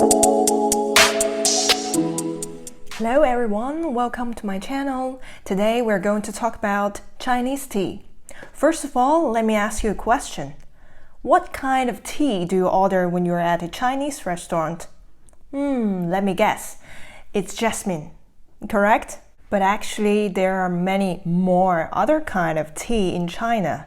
Hello everyone, welcome to my channel. Today we're going to talk about Chinese tea. First of all, let me ask you a question. What kind of tea do you order when you're at a Chinese restaurant? Let me guess. It's jasmine, correct? But actually there are many more other kind of tea in China.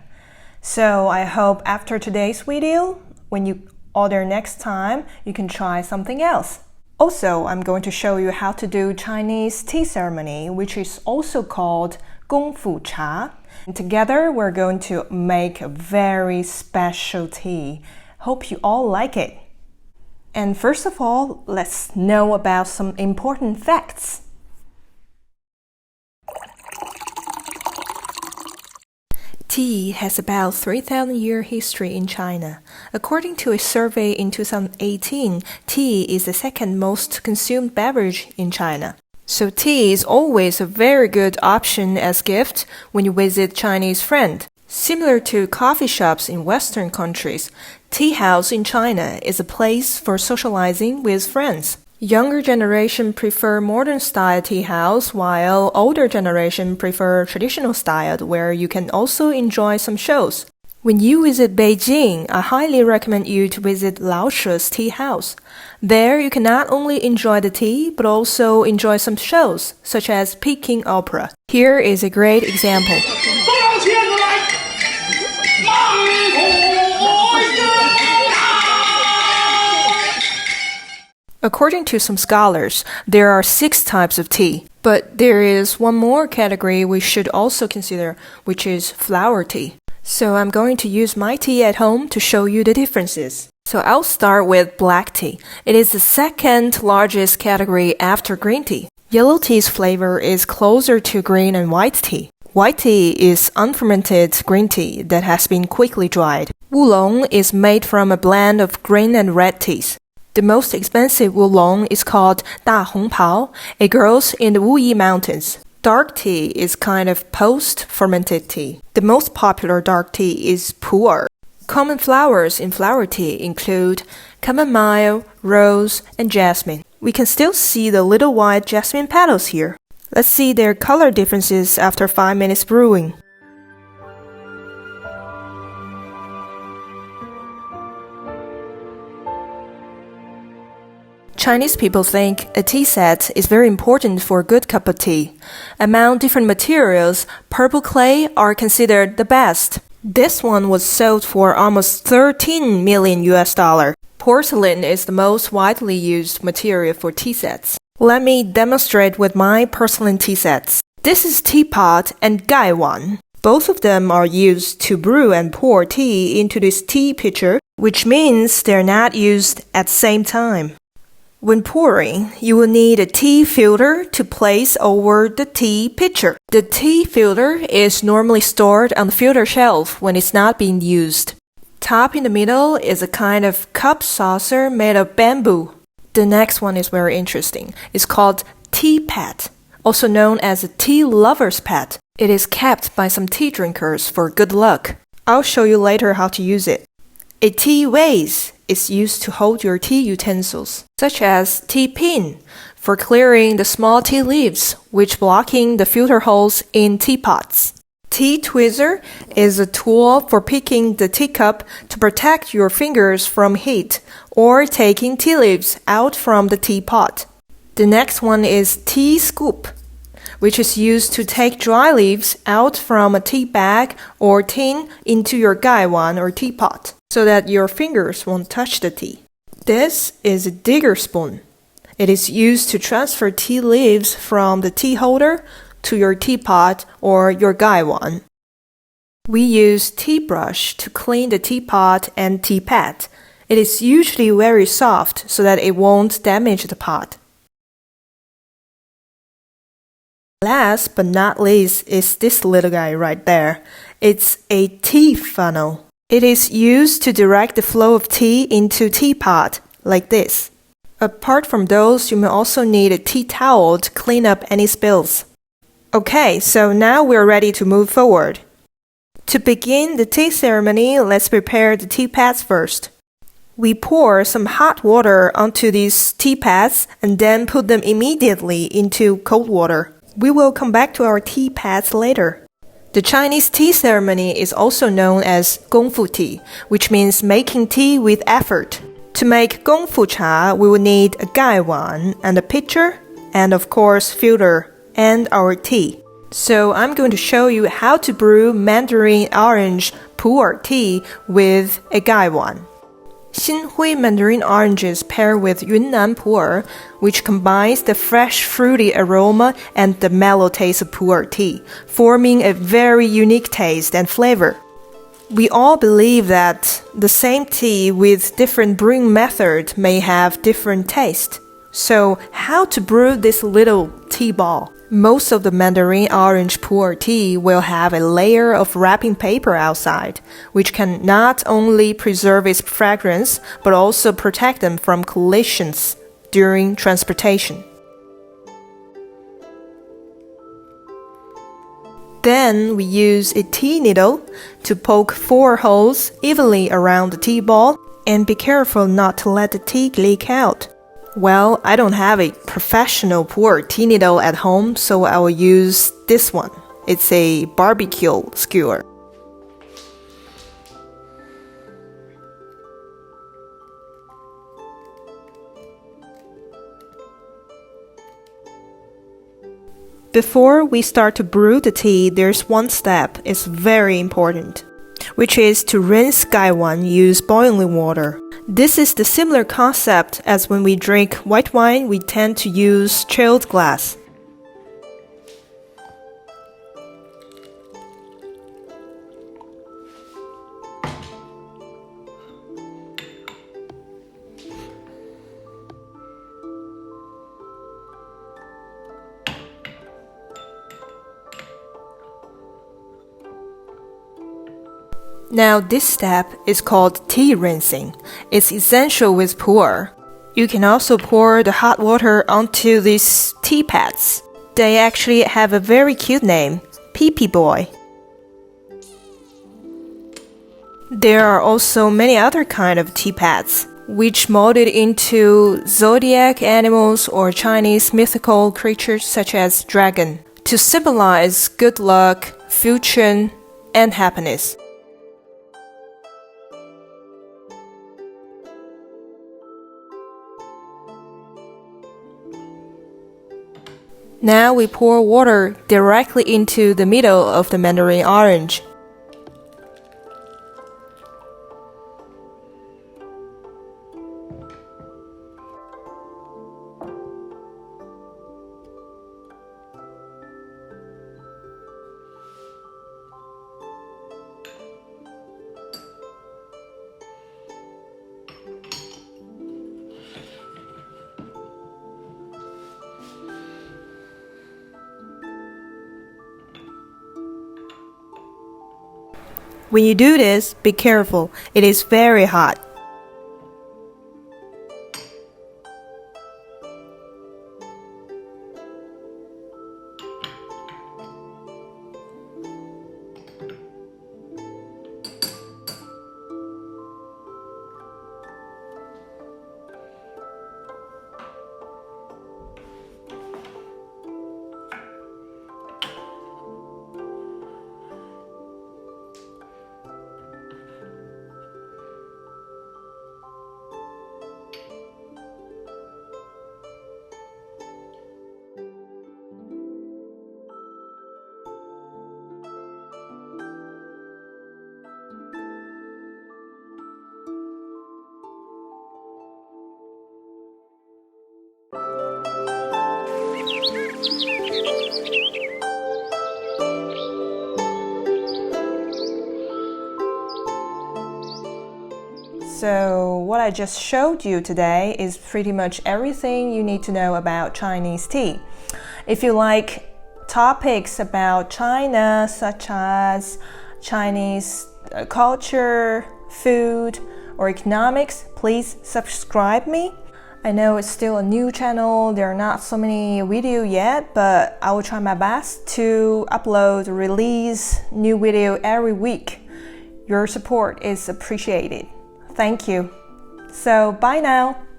So I hope after today's video, when you order next time, you can try something else. Also, I'm going to show you how to do Chinese tea ceremony, which is also called Gong cha. And together, we're going to make a very special tea. Hope you all like it. And first of all, let's know about some important facts. Tea has about 3,000-year history in China. According to a survey in 2018, tea is the second most consumed beverage in China. So tea is always a very good option as gift when you visit Chinese friend. Similar to coffee shops in Western countries, tea house in China is a place for socializing with friends. Younger generation prefer modern style tea house, while older generation prefer traditional style where you can also enjoy some shows. When you visit Beijing, I highly recommend you to visit Laoshe's tea house. There you can not only enjoy the tea, but also enjoy some shows, such as Peking opera. Here is a great example. According to some scholars, there are 6 types of tea. But there is one more category we should also consider, which is flower tea. So I'm going to use my tea at home to show you the differences. So I'll start with black tea. It is the second largest category after green tea. Yellow tea's flavor is closer to green and white tea. White tea is unfermented green tea that has been quickly dried. Oolong is made from a blend of green and red teas. The most expensive oolong is called Da Hong Pao. It grows in the Wuyi Mountains. Dark tea is kind of post-fermented tea. The most popular dark tea is Pu'er. Common flowers in flower tea include chamomile, rose, and jasmine. We can still see the little white jasmine petals here. Let's see their color differences after 5 minutes brewing. Chinese people think a tea set is very important for a good cup of tea. Among different materials, purple clay are considered the best. This one was sold for almost $13 million. Porcelain is the most widely used material for tea sets. Let me demonstrate with my porcelain tea sets. This is teapot and gaiwan. Both of them are used to brew and pour tea into this tea pitcher, which means they're not used at the same time. When pouring, you will need a tea filter to place over the tea pitcher. The tea filter is normally stored on the filter shelf when it's not being used. Top in the middle is a kind of cup saucer made of bamboo. The next one is very interesting. It's called tea pad, also known as a tea lover's pad. It is kept by some tea drinkers for good luck. I'll show you later how to use it. A tea vase is used to hold your tea utensils, such as tea pin, for clearing the small tea leaves, which blocking the filter holes in teapots. Tea tweezer is a tool for picking the teacup to protect your fingers from heat or taking tea leaves out from the teapot. The next one is tea scoop, which is used to take dry leaves out from a tea bag or tin into your gaiwan or teapot, so that your fingers won't touch the tea. This is a digger spoon. It is used to transfer tea leaves from the tea holder to your teapot or your gaiwan. We use tea brush to clean the teapot and tea pad. It is usually very soft so that it won't damage the pot. Last but not least is this little guy right there. It's a tea funnel. It is used to direct the flow of tea into teapot, like this. Apart from those, you may also need a tea towel to clean up any spills. Okay, so now we're ready to move forward. To begin the tea ceremony, let's prepare the tea pads first. We pour some hot water onto these tea pads and then put them immediately into cold water. We will come back to our tea pads later. The Chinese tea ceremony is also known as Gong tea, which means making tea with effort. To make Gong cha, we will need a gaiwan and a pitcher, and of course filter and our tea. So I'm going to show you how to brew Mandarin orange Pu'er tea with a gaiwan. Xinhui mandarin oranges pair with Yunnan Pu'er, which combines the fresh fruity aroma and the mellow taste of Pu'er tea, forming a very unique taste and flavor. We all believe that the same tea with different brewing method may have different taste. So, how to brew this little tea ball? Most of the mandarin orange Pu'er tea will have a layer of wrapping paper outside, which can not only preserve its fragrance, but also protect them from collisions during transportation. Then we use a tea needle to poke 4 holes evenly around the tea ball, and be careful not to let the tea leak out. Well, I don't have a professional Pu'er tea needle at home, so I will use this one. It's a barbecue skewer. Before we start to brew the tea, there's one step is very important, which is to rinse gaiwan, use boiling water. This is the similar concept as when we drink white wine, we tend to use chilled glass. Now this step is called tea rinsing. It's essential with Pu'er. You can also pour the hot water onto these tea pads. They actually have a very cute name, Pee Boy. There are also many other kind of tea pads, which molded into zodiac animals or Chinese mythical creatures such as dragon, to symbolize good luck, fortune, and happiness. Now we pour water directly into the middle of the mandarin orange. When you do this, be careful. It is very hot. So what I just showed you today is pretty much everything you need to know about Chinese tea. If you like topics about China, such as Chinese culture, food, or economics, please subscribe me. I know it's still a new channel, there are not so many videos yet, but I will try my best to release new video every week. Your support is appreciated. Thank you. So, bye now!